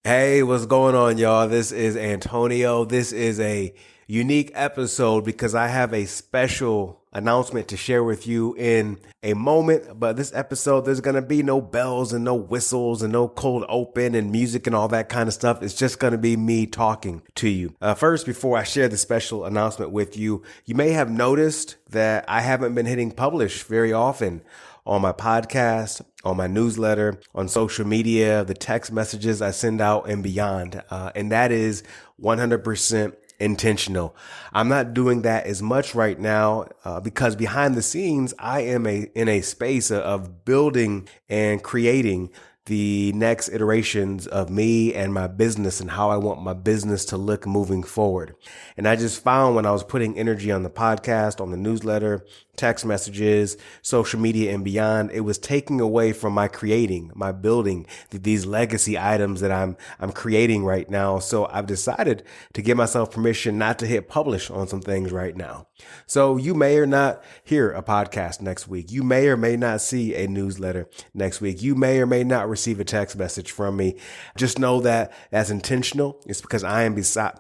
Hey, what's going on, y'all? This is Antonio. This is a unique episode because I have a special announcement to share with you in a moment. But this episode, there's going to be no bells and no whistles and no cold open and music and all that kind of stuff. It's just going to be me talking to you. First, before I share the special announcement with you, you may have noticed that I haven't been hitting publish very often on my podcast, on my newsletter, on social media, the text messages I send out and beyond. And that is 100% intentional. I'm not doing that as much right now because behind the scenes, I am in a space of building and creating the next iterations of me and my business and how I want my business to look moving forward. And I just found when I was putting energy on the podcast, on the newsletter, text messages, social media and beyond, it was taking away from my creating, my building, these legacy items that I'm creating right now. So I've decided to give myself permission not to hit publish on some things right now. So you may or not hear a podcast next week. You may or may not see a newsletter next week. You may or may not receive a text message from me. Just know that that's intentional. It's because I am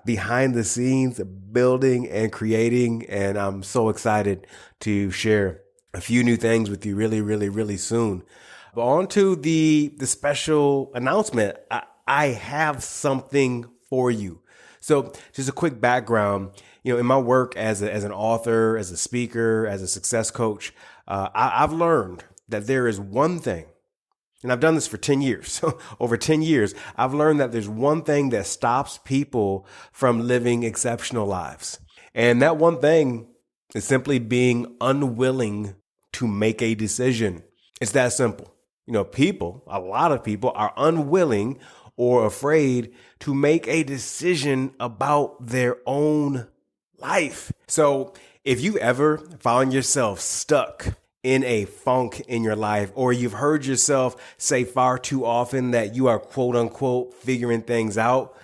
behind the scenes building and creating, and I'm so excited to share a few new things with you really soon. But on to the special announcement. I have something for you. So just a quick background, in my work as an author, as a speaker, as a success coach, I've learned that there is one thing, and I've done this for 10 years, over 10 years, I've learned that there's one thing that stops people from living exceptional lives. And that one thing is simply being unwilling to make a decision. It's that simple. A lot of people are unwilling or afraid to make a decision about their own life. So if you ever found yourself stuck in a funk in your life, or you've heard yourself say far too often that you are quote unquote figuring things out,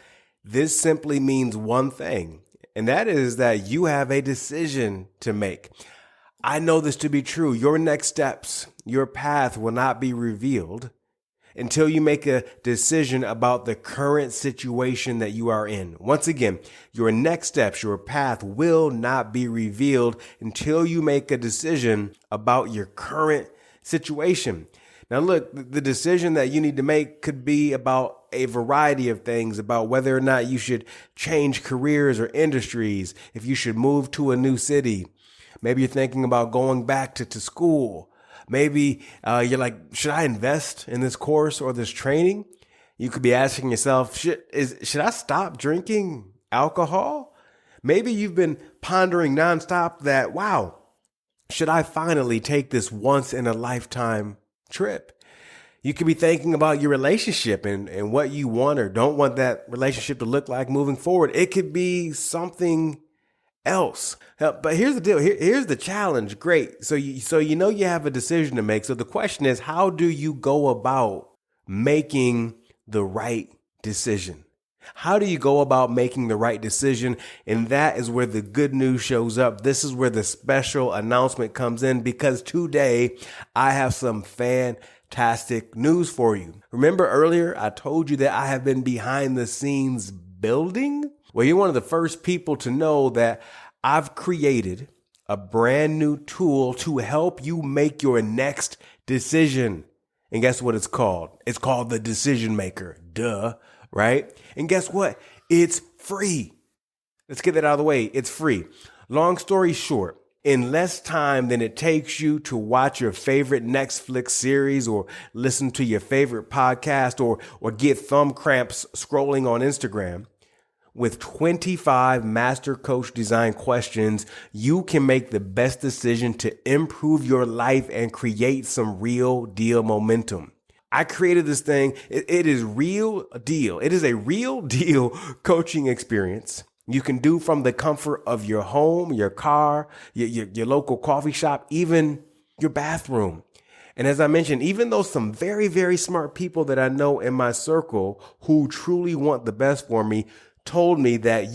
this simply means one thing, and that is that you have a decision to make. I know this to be true. Your next steps, your path will not be revealed until you make a decision about the current situation that you are in. Once again, your next steps, your path will not be revealed until you make a decision about your current situation. Now, look, the decision that you need to make could be about a variety of things, about whether or not you should change careers or industries, if you should move to a new city. Maybe you're thinking about going back to school. Maybe you're like, should I invest in this course or this training? You could be asking yourself, should I stop drinking alcohol? Maybe you've been pondering nonstop that, wow, should I finally take this once in a lifetime trip? You could be thinking about your relationship and what you want or don't want that relationship to look like moving forward. It could be something else. But here's the deal. Here's the challenge. Great. So you have a decision to make. So the question is, how do you go about making the right decision? How do you go about making the right decision? And that is where the good news shows up. This is where the special announcement comes in, because today I have some fantastic news for you. Remember earlier, I told you that I have been behind the scenes building? Well, you're one of the first people to know that I've created a brand new tool to help you make your next decision. And guess what it's called? It's called the Decision Maker. Duh, right? And guess what? It's free. Let's get that out of the way. It's free. Long story short, in less time than it takes you to watch your favorite Netflix series or listen to your favorite podcast or get thumb cramps scrolling on Instagram, with 25 master coach design questions, you can make the best decision to improve your life and create some real deal momentum. I created this thing. It is real deal. It is a real deal coaching experience you can do from the comfort of your home, your car, your local coffee shop, even your bathroom. And as I mentioned, even though some very smart people that I know in my circle who truly want the best for me told me that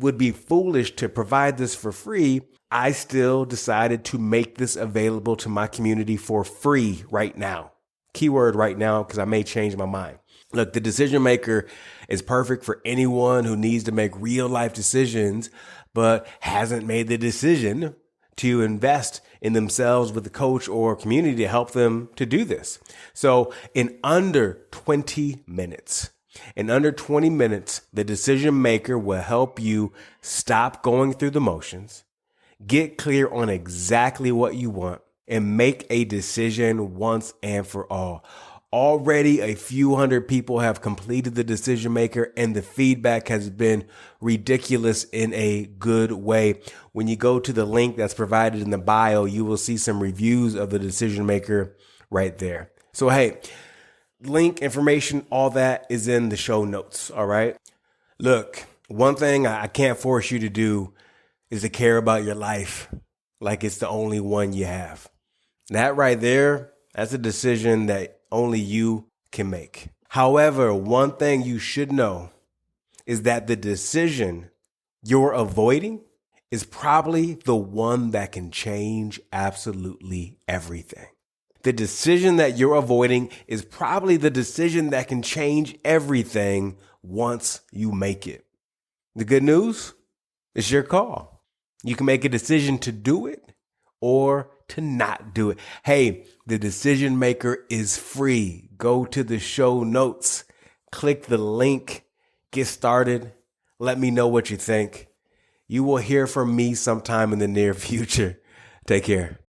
would be foolish to provide this for free, I still decided to make this available to my community for free right now. Keyword right now, because I may change my mind. Look, the decision maker is perfect for anyone who needs to make real life decisions, but hasn't made the decision to invest in themselves with a coach or community to help them to do this. So in under 20 minutes, the decision maker will help you stop going through the motions, get clear on exactly what you want, and make a decision once and for all. Already a few hundred people have completed the decision maker, and the feedback has been ridiculous in a good way. When you go to the link that's provided in the bio, you will see some reviews of the decision maker right there. So, hey, link, information, all that is in the show notes. All right. Look, one thing I can't force you to do is to care about your life like it's the only one you have. That right there, that's a decision that only you can make. However, one thing you should know is that the decision you're avoiding is probably the one that can change absolutely everything. The decision that you're avoiding is probably the decision that can change everything once you make it. The good news? It's your call. You can make a decision to do it or to not do it. Hey, the decision maker is free. Go to the show notes, click the link, get started. Let me know what you think. You will hear from me sometime in the near future. Take care.